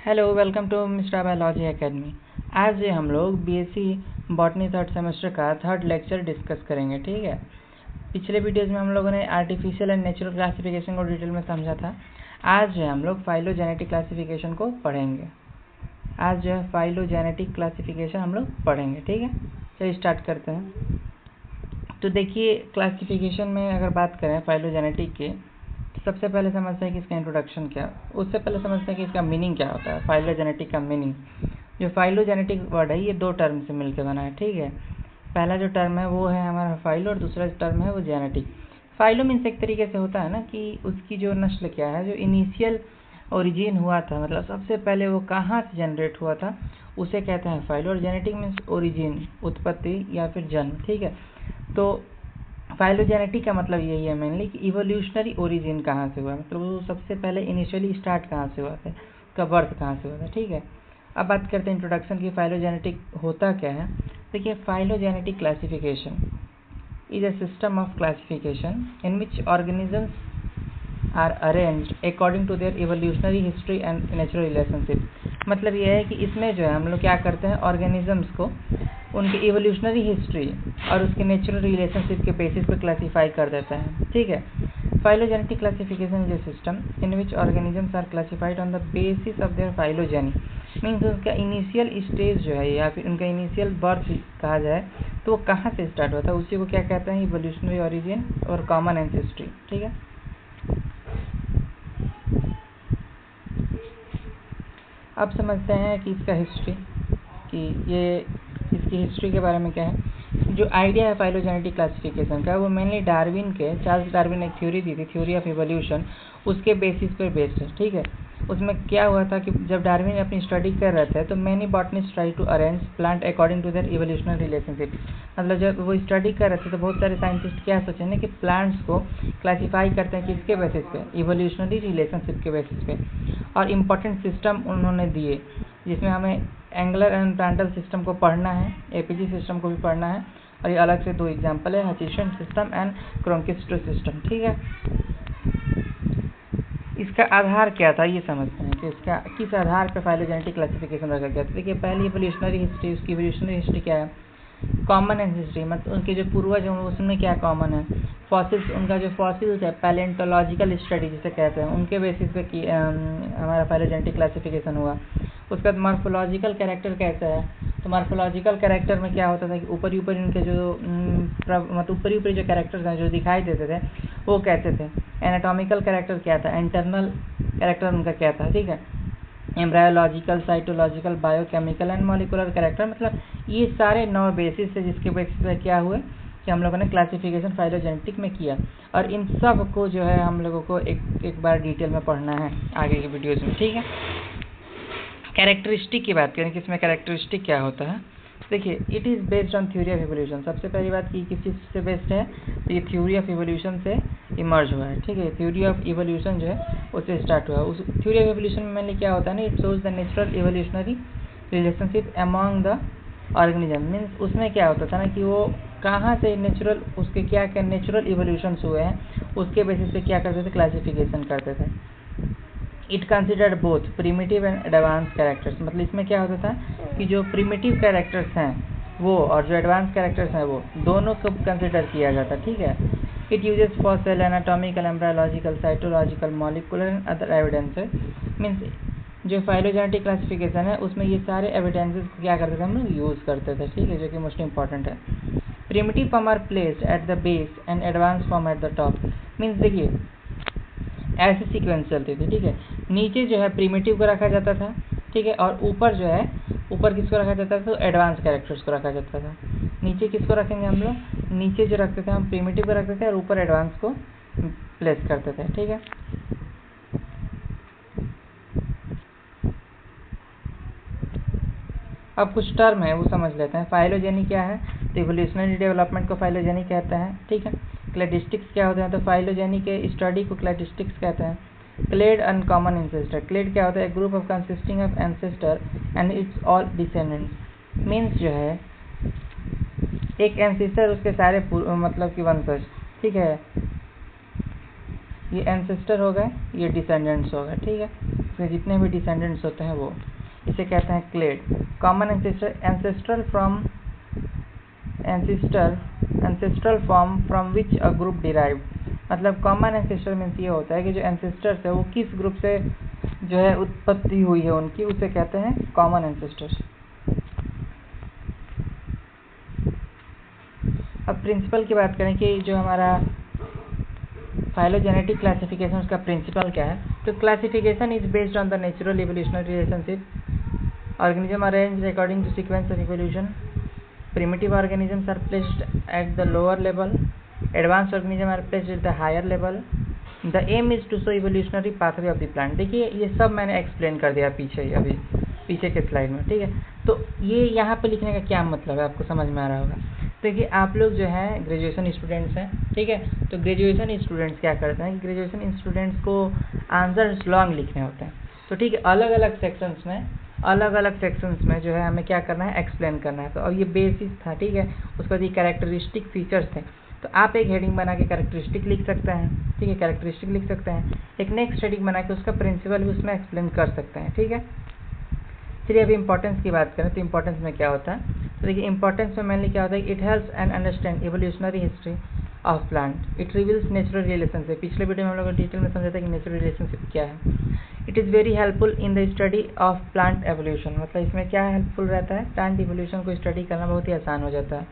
Hello, welcome to Mister Biology Academy. आज हम लोग बीएससी बॉटनी थर्ड सेमेस्टर का थर्ड लेक्चर डिस्कस करेंगे। ठीक है, पिछले वीडियोज़ में हम लोगों ने आर्टिफिशियल एंड नेचुरल क्लासिफिकेशन को डिटेल में समझा था। आज जो है हम लोग फाइलोजेनेटिक क्लासिफिकेशन को पढ़ेंगे। आज जो है फाइलोजेनेटिक क्लासिफिकेशन हम लोग पढ़ेंगे। ठीक है, चलिए स्टार्ट करते हैं। तो देखिए, क्लासिफिकेशन में अगर बात करें फाइलोजेनेटिक की, सबसे पहले समझते हैं कि इसका इंट्रोडक्शन क्या, उससे पहले समझते हैं कि इसका मीनिंग क्या होता है। फाइलोजेनेटिक का मीनिंग, जो फाइलोजेनेटिक वर्ड है ये दो टर्म से मिलकर बना है। ठीक है, पहला जो टर्म है वो है हमारा फाइलो और दूसरा टर्म है वो जेनेटिक। फाइलो मीन्स एक तरीके से होता है ना कि उसकी जो नस्ल क्या है, जो इनिशियल ओरिजिन हुआ था, मतलब सबसे पहले वो कहाँ से जनरेट हुआ था, उसे कहते हैं फाइलो। और जेनेटिक मीन्स ओरिजिन, उत्पत्ति या फिर जन्म। ठीक है, तो फाइलोजेनेटिक का मतलब यही है मेनली कि इवोल्यूशनरी ओरिजिन कहाँ से हुआ, मतलब वो सबसे पहले इनिशियली स्टार्ट कहाँ से हुआ था, उसका बर्थ कहाँ से हुआ था। ठीक है, अब बात करते हैं इंट्रोडक्शन की फाइलोजेनेटिक होता क्या है। देखिए, phylogenetic classification is a system of classification in which organisms are arranged according to their evolutionary history and natural relationship. मतलब ये है कि इसमें जो है हम लोग क्या करते हैं, ऑर्गेनिजम्स को उनकी इवोल्यूशनरी हिस्ट्री और उसके नेचुरल रिलेशनशिप के बेसिस पर क्लासीफाई कर देते हैं। ठीक है, phylogenetic classification is a system in which organisms are classified on the basis of their phylogeny. Means उनका इनिशियल स्टेज जो है या फिर उनका इनिशियल बर्थ कहा जाए तो वो कहाँ से स्टार्ट हुआ था, उसी को क्या कहते हैं, इवोल्यूशनरी ओरिजिन और कॉमन एंसेस्ट्री। ठीक है, अब समझते हैं कि इसका हिस्ट्री, कि ये इसकी हिस्ट्री के बारे में क्या है। जो आइडिया है फाइलोजेनेटिक क्लासिफिकेशन का वो मेनली डार्विन के, चार्ल्स डार्विन ने एक थ्योरी दी थी, थ्योरी ऑफ इवोल्यूशन, उसके बेसिस पर बेस्ड है। ठीक है, उसमें क्या हुआ था कि जब डार्विन अपनी स्टडी कर रहे थे तो many botanist try to arrange plant according to their evolutionary relationship. मतलब जब वो स्टडी कर रहे थे तो बहुत सारे साइंटिस्ट क्या सोचे ना कि प्लांट्स को क्लासीफाई करते हैं किसके बेसिस पे, इवोल्यूशनरी रिलेशनशिप के बेसिस पे। और इम्पोर्टेंट सिस्टम उन्होंने दिए जिसमें हमें एंगुलर एंड प्रांटल सिस्टम को पढ़ना है, एपीजी सिस्टम को भी पढ़ना है, और ये अलग से दो एग्जाम्पल है, हचिसन सिस्टम एंड क्रोन्किस्टो सिस्टम। ठीक है, इसका आधार क्या था ये समझते हैं कि इसका किस आधार पर फाइलोजेनेटिक क्लासिफिकेशन रखा गया था। देखिए, पहली इवोल्यूशनरी हिस्ट्री, उसकी इवोल्यूशनरी हिस्ट्री क्या है, कॉमन एंसेस्ट्री, मतलब उनके जो पूर्वज हैं उसमें क्या कॉमन है, फॉसिल्स, उनका जो फॉसिल्स है, पैलेंटोलॉजिकल स्टडी जिसे कहते हैं, उनके बेसिस पे कि हमारा फाइलोजेनेटिक क्लासिफिकेशन हुआ। उसके बाद मॉर्फोलॉजिकल कैरेक्टर कैसा है, तो मॉर्फोलॉजिकल कैरेक्टर में क्या होता था कि ऊपरी ऊपरी उनके जो मतलब ऊपरी ऊपरी जो कैरेक्टर्स हैं जो दिखाई देते थे वो कहते थे। एनाटॉमिकल कैरेक्टर क्या था, इंटरनल कैरेक्टर उनका क्या था। ठीक है, embryological, cytological, biochemical and molecular character, मतलब ये सारे 9 बेसिस है जिसके बेसिस पे क्या हुए कि हम लोगों ने क्लासिफिकेशन फाइलोजेनेटिक में किया। और इन सब को जो है हम लोगों को एक बार डिटेल में पढ़ना है आगे की वीडियोज़ में। ठीक है, कैरेक्टरिस्टिक की बात करें कि इसमें कैरेक्टरिस्टिक क्या होता है। देखिए, it is based on theory of evolution. सबसे पहली बात की किस चीज़ से बेस्ड है, तो ये थ्योरी ऑफ इवोल्यूशन से इमर्ज हुआ है। ठीक है, थ्योरी ऑफ इवोल्यूशन जो है उससे स्टार्ट हुआ। उस थ्योरी ऑफ इवोल्यूशन में मेनली क्या होता है ना, it shows the natural evolutionary relationship among the organism. Means उसमें क्या होता था ना कि वो कहाँ से नेचुरल, उसके क्या क्या नेचुरल इवोल्यूशंस हुए हैं उसके बेसिस पे क्या करते थे, क्लासिफिकेशन करते थे। It considered both primitive and advance characters. मतलब इसमें क्या होता था कि जो प्रिमिटिव कैरेक्टर्स हैं वो और जो एडवांस कैरेक्टर्स हैं वो दोनों को कंसिडर किया जाता। ठीक है, it uses fossil, anatomical, embryological, cytological, molecular and other evidences. Means जो फाइलोजेनेटिक क्लासिफिकेशन है उसमें ये सारे एविडेंसेस को क्या करते थे, हम लोग यूज़ करते थे। ठीक है, जो कि मोस्ट इंपॉर्टेंट है। Primitive form are placed at the base and advance form at the top. Means देखिए, ऐसे सीक्वेंस चलती थी। ठीक है, नीचे जो है प्रिमिटिव को रखा जाता था। ठीक है, और ऊपर जो है, ऊपर किसको रखा जाता था, तो एडवांस कैरेक्टर्स को रखा जाता था। नीचे किसको रखेंगे हम लोग, नीचे जो रखते थे हम प्रिमिटिव को रखते थे और ऊपर एडवांस को प्लेस करते थे। ठीक है, अब कुछ टर्म है वो समझ लेते हैं। फाइलोजेनी क्या है, तो इवोल्यूशनरी डेवलपमेंट को फाइलोजेनी कहते हैं। ठीक है, क्लेडिस्टिक्स क्या होते हैं, तो फाइलोजेनी के स्टडी को क्लेडिस्टिक्स कहते हैं। क्लेड अनकॉमन एंसेस्टर, क्लेड क्या होता है, group of consisting of ancestor and it's all descendants. Means जो है एक एंसेस्टर उसके सारे मतलब कि वंशज। ठीक है, ये एंसेस्टर हो गए, ये डिसेंडेंट्स हो गए। ठीक है, के जितने भी डिसेंडेंट्स होते हैं वो, इसे कहते हैं clade. Common ancestral form from which a group derived, मतलब कॉमन एंसेस्टर मीन्स ये होता है कि जो एंसेस्टर्स है वो किस ग्रुप से जो है उत्पत्ति हुई है उनकी, उसे कहते हैं कॉमन एंसेस्टर्स। अब प्रिंसिपल की बात करें कि जो हमारा फाइलोजेनेटिक क्लासिफिकेशन उसका प्रिंसिपल क्या है, तो classification is based on the natural evolutionary relationship organism arranged according to sequence of evolution. Primitive organisms are placed at the lower level, advanced organisms are placed at the higher level. The aim is to show evolutionary pathway of the plant। देखिए ये सब मैंने explain कर दिया अभी पीछे के slide में, ठीक है। तो ये यहाँ पे लिखने का क्या मतलब है आपको समझ में आ रहा होगा। देखिए आप लोग जो है ग्रेजुएशन स्टूडेंट्स हैं, ठीक है, तो ग्रेजुएशन स्टूडेंट्स क्या करते हैं, ग्रेजुएशन स्टूडेंट्स को आंसर्स लॉन्ग लिखने होते हैं, तो ठीक है, अलग अलग सेक्शंस में जो है हमें क्या करना है, एक्सप्लेन करना है। तो अब ये बेसिस था, ठीक है, उसके बाद ये कैरेक्टरिस्टिक फीचर्स थे, तो आप एक हेडिंग बना के कैरेक्टरिस्टिक लिख सकते हैं, ठीक है, कैरेक्टरिस्टिक लिख सकते हैं, एक नेक्स्ट हेडिंग बना के उसका प्रिंसिपल भी उसमें एक्सप्लेन कर सकते हैं, ठीक है। चलिए अभी इंपॉर्टेंस की बात करें तो इंपॉर्टेंस में क्या होता है, तो देखिए इंपॉर्टेंस में मेनली क्या होता है, it helps and understand evolutionary history of plant, it reveals natural relationship. पिछले वीडियो में हम लोग डिटेल में समझा था कि नेचुरल रिलेशनशिप क्या है। It is very helpful in the study of plant evolution, मतलब इसमें क्या हेल्पफुल रहता है, प्लांट एवोल्यूशन को स्टडी करना बहुत ही आसान हो जाता है।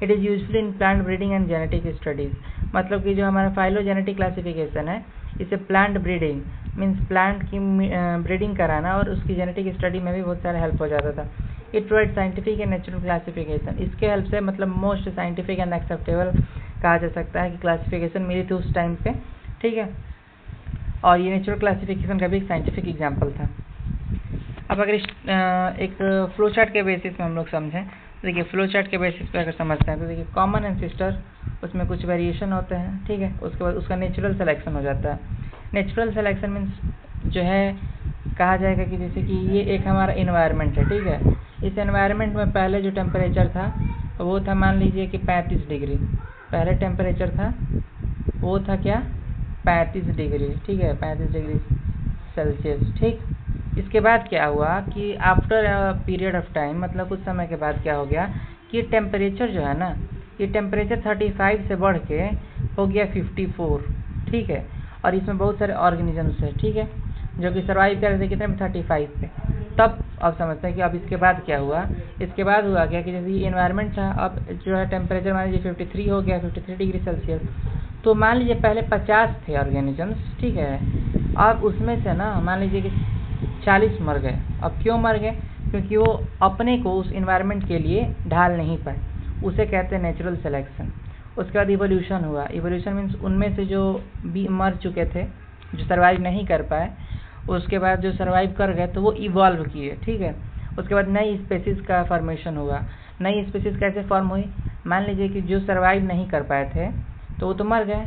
It is useful in plant breeding and genetic studies, मतलब कि जो हमारा फाइलोजेनेटिक क्लासिफिकेशन है इसे प्लांट ब्रीडिंग मीन्स प्लांट की ब्रीडिंग कराना और उसकी जेनेटिक स्टडी में भी बहुत सारा हेल्प हो जाता था। It provide scientific and natural classification, इसके हेल्प से मतलब मोस्ट साइंटिफिक एंड एक्सेप्टेबल कहा जा सकता है कि क्लासिफिकेशन मिली थी उस टाइम पे, ठीक है, और ये नेचुरल क्लासिफिकेशन का भी एक साइंटिफिक एग्जाम्पल था। अब अगर एक फ्लो चार्ट के बेसिस में हम लोग समझें, तो देखिए फ्लो चार्ट के बेसिस पे अगर समझते हैं तो देखिए कॉमन एंसेस्टर, उसमें कुछ वेरिएशन होते हैं, ठीक है, उसके बाद उसका नेचुरल सिलेक्शन हो जाता है। नेचुरल सिलेक्शन मीन्स जो है कहा जाएगा कि जैसे कि ये एक हमारा इन्वायरमेंट है, ठीक है, इस एनवायरनमेंट में पहले जो टेम्परेचर था वो था मान लीजिए कि 35 डिग्री, पहले टेम्परेचर था वो था क्या 35 डिग्री, ठीक है, 35 डिग्री सेल्सियस, ठीक। इसके बाद क्या हुआ कि आफ्टर पीरियड ऑफ टाइम, मतलब कुछ समय के बाद क्या हो गया कि टेम्परेचर जो है ना, ये टेम्परेचर 35 से बढ़ के हो गया 54, ठीक है, और इसमें बहुत सारे ऑर्गेनिजम्स है, ठीक है, जो कि सर्वाइव कर रहे थे कितने में 35 पे। तब अब समझते हैं कि अब इसके बाद क्या हुआ, इसके बाद हुआ क्या कि जैसे ये इन्वायरमेंट था, अब जो है टेम्परेचर मान लीजिए 53 हो गया, 53 डिग्री सेल्सियस, तो मान लीजिए पहले 50 थे ऑर्गेनिजम्स, ठीक है, अब उसमें से ना मान लीजिए कि 40 मर गए। अब क्यों मर गए, क्योंकि वो अपने को उस इन्वायरमेंट के लिए ढाल नहीं पाए, उसे कहते हैं नेचुरल सिलेक्शन। उसके बाद इवोल्यूशन हुआ, इवोल्यूशन मीन्स उनमें से जो भी मर चुके थे, जो सर्वाइव नहीं कर पाए, उसके बाद जो सर्वाइव कर गए तो वो इवॉल्व किए, ठीक है। उसके बाद नई स्पेसीज का फॉर्मेशन हुआ। नई स्पेसीज कैसे फॉर्म हुई, मान लीजिए कि जो सर्वाइव नहीं कर पाए थे तो वो तो मर गए,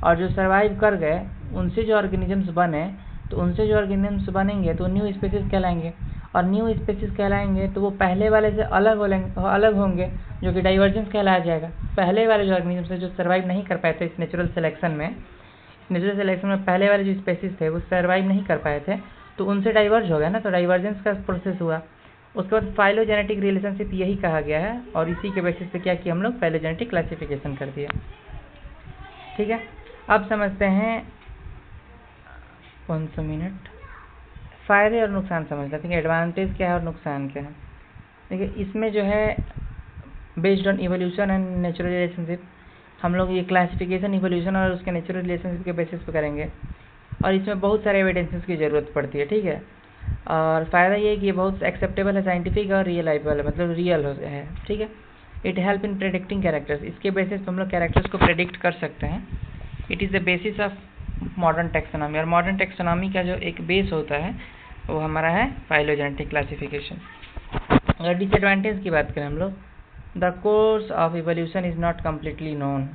और जो सर्वाइव कर गए उनसे जो ऑर्गेनिजम्स बने, तो उनसे जो ऑर्गेनिजम्स बनेंगे तो न्यू स्पेसीज कहलाएंगे, और न्यू स्पेसीज कहलाएंगे तो वो पहले वाले से अलग होंगे, जो कि डाइवर्जेंस कहलाया जाएगा। पहले वाले जो ऑर्गेनिजम्स है जो सर्वाइव नहीं कर पाए थे इस नेचुरल सिलेक्शन में, पहले वाले जो स्पेसीज थे वो सर्वाइव नहीं कर पाए थे, तो उनसे डाइवर्ज हो गया ना, तो डाइवर्जेंस का प्रोसेस हुआ। उसके बाद फाइलोजेनेटिक रिलेशनशिप यही कहा गया है, और इसी के बेसिस पे क्या किया हम लोग, फाइलोजेनेटिक क्लासिफिकेशन कर दिया, ठीक है। अब समझते हैं 500 मिनट फ़ायदे और नुकसान समझ लेते हैं, एडवांटेज क्या है और नुकसान क्या है। देखिए इसमें जो है based on evolution and natural relationship, हम लोग ये क्लासिफिकेशन इवोल्यूशन और उसके नेचुरल रिलेशनशिप के बेसिस पे करेंगे, और इसमें बहुत सारे एविडेंसेस की ज़रूरत पड़ती है, ठीक है। और फ़ायदा ये है कि ये बहुत एक्सेप्टेबल है, साइंटिफिक और रियलाइबल है, मतलब रियल है, ठीक है। It help in predicting characters, इसके बेसिस पे हम लोग कैरेक्टर्स को प्रेडिक्ट कर सकते हैं। It is the basis of modern taxonomy, और मॉडर्न टैक्सोनॉमी का जो एक बेस होता है वो हमारा है फाइलोजेनेटिक क्लासिफिकेशन। अगर डिसएडवांटेज की बात करें हम लोग, the course of evolution is not completely known,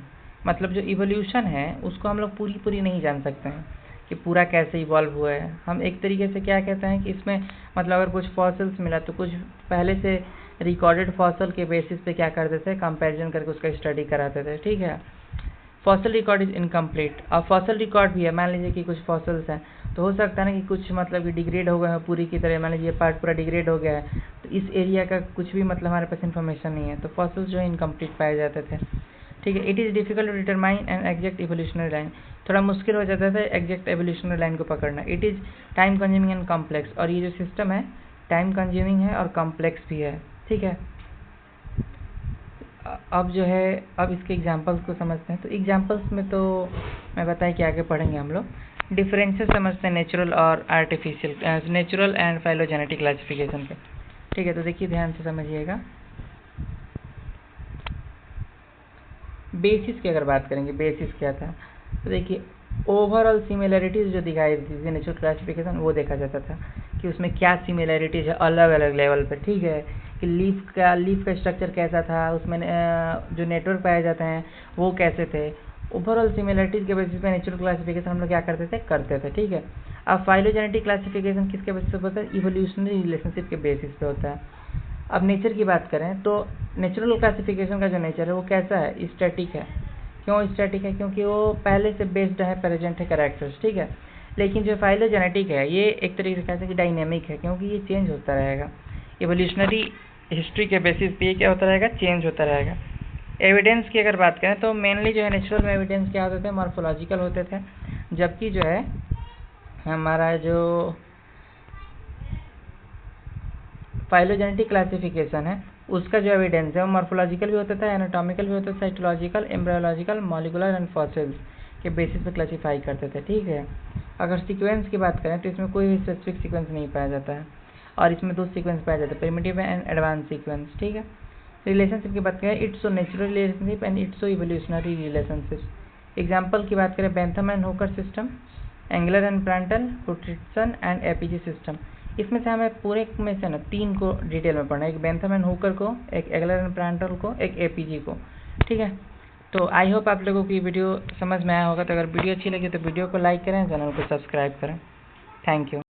मतलब जो इवोल्यूशन है उसको हम लोग पूरी नहीं जान सकते हैं कि पूरा कैसे इवॉल्व हुआ है। हम एक तरीके से क्या कहते हैं कि इसमें मतलब अगर कुछ फॉसिल्स मिला तो कुछ पहले से रिकॉर्डेड फॉसिल के बेसिस पे क्या करते थे, कंपैरिजन करके उसका स्टडी कराते थे, ठीक है। Fossil record is incomplete. और फॉसल रिकॉर्ड भी है, मान लीजिए कि कुछ फॉसल्स हैं तो हो सकता है ना कि कुछ मतलब कि डिग्रेड हो गए हैं पूरी की तरह, मान लीजिए पार्ट पूरा डिग्रेड हो गया है तो इस एरिया का कुछ भी मतलब हमारे पास इन्फॉर्मेशन नहीं है, तो फॉसल्स जो है इनकम्प्लीट पाए जाते थे। ठीक है, it is difficult to determine an exact evolutionary line, थोड़ा मुश्किल हो जाता था एग्जैक्ट एवोल्यूशनरी लाइन को पकड़ना। It is time consuming and complex, और ये जो सिस्टम है टाइम कंज्यूमिंग है और कॉम्प्लेक्स भी है। ठीक है, अब जो है अब इसके एग्जांपल्स को समझते हैं। तो एग्जांपल्स में तो मैं बताया कि आगे पढ़ेंगे हम लोग डिफरेंसेस समझते हैं नेचुरल और artificial, natural and phylogenetic classification पे। ठीक है, तो देखिए ध्यान से समझिएगा। बेसिस की अगर बात करेंगे, बेसिस क्या था, तो देखिए ओवरऑल सिमिलैरिटीज़ जो दिखाई देती थी नेचुरल क्लासिफिकेशन, वो देखा जाता था कि उसमें क्या सिमिलैरिटीज़ है अलग अलग लेवल पर। ठीक है, कि लीफ का स्ट्रक्चर कैसा था, उसमें जो नेटवर्क पाए जाते हैं वो कैसे थे, ओवरऑल सिमिलैरिटीज़ के बेसिस पे नेचुरल क्लासिफिकेशन हम लोग क्या करते थे। ठीक है, अब फाइलोजेनेटिक क्लासिफिकेशन किसके बेसिस पे होता है, इवोल्यूशनरी रिलेशनशिप के बेसिस पे होता है। अब नेचर की बात करें तो नेचुरल क्लासिफिकेशन का जो नेचर है वो कैसा है, स्टैटिक है। क्यों स्टैटिक है, क्योंकि वो पहले से बेस्ड है, प्रेजेंट है कैरेक्टर्स। ठीक है, लेकिन जो फाइलोजेनेटिक है ये एक तरीके से कहते हैं कि डायनेमिक है, क्योंकि ये चेंज होता रहेगा। इवोल्यूशनरी हिस्ट्री के बेसिस पे ये क्या होता रहेगा, चेंज होता रहेगा। एविडेंस की अगर बात करें तो मेनली जो है नेचुरल में एविडेंस क्या होते थे, मॉर्फोलॉजिकल होते थे, जबकि जो है हमारा जो फाइलोजेनेटिक क्लासिफिकेशन है उसका जो एविडेंस है वो मॉर्फोलॉजिकल भी होता था, एनाटॉमिकल भी होता था, cytological, embryological, molecular and fossils के बेसिस पे क्लासीफाई करते थे। ठीक है, अगर सीक्वेंस की बात करें तो इसमें कोई भी स्पेसिफिक सीक्वेंस नहीं पाया जाता है, और इसमें दो सीक्वेंस पाया जाता है, प्रिमिटिव एंड एडवांस सीक्वेंस। ठीक है, रिलेशनशिप की बात करें, it's so natural relationship and it's so evolutionary relationship. Example की बात करें, Bentham and Hooker system, Engler and Prantl, Hutchinson and APG system. इसमें से हमें पूरे में से ना 3 को डिटेल में पढ़ना है, एक बेंथम एंड हुकर को, एक एंगलर एंड प्रांटल को, एक एपीजी को। ठीक है, तो आई होप आप लोगों की वीडियो समझ में आया होगा। तो अगर वीडियो अच्छी लगी तो वीडियो को लाइक करें, चैनल को सब्सक्राइब करें। Thank you.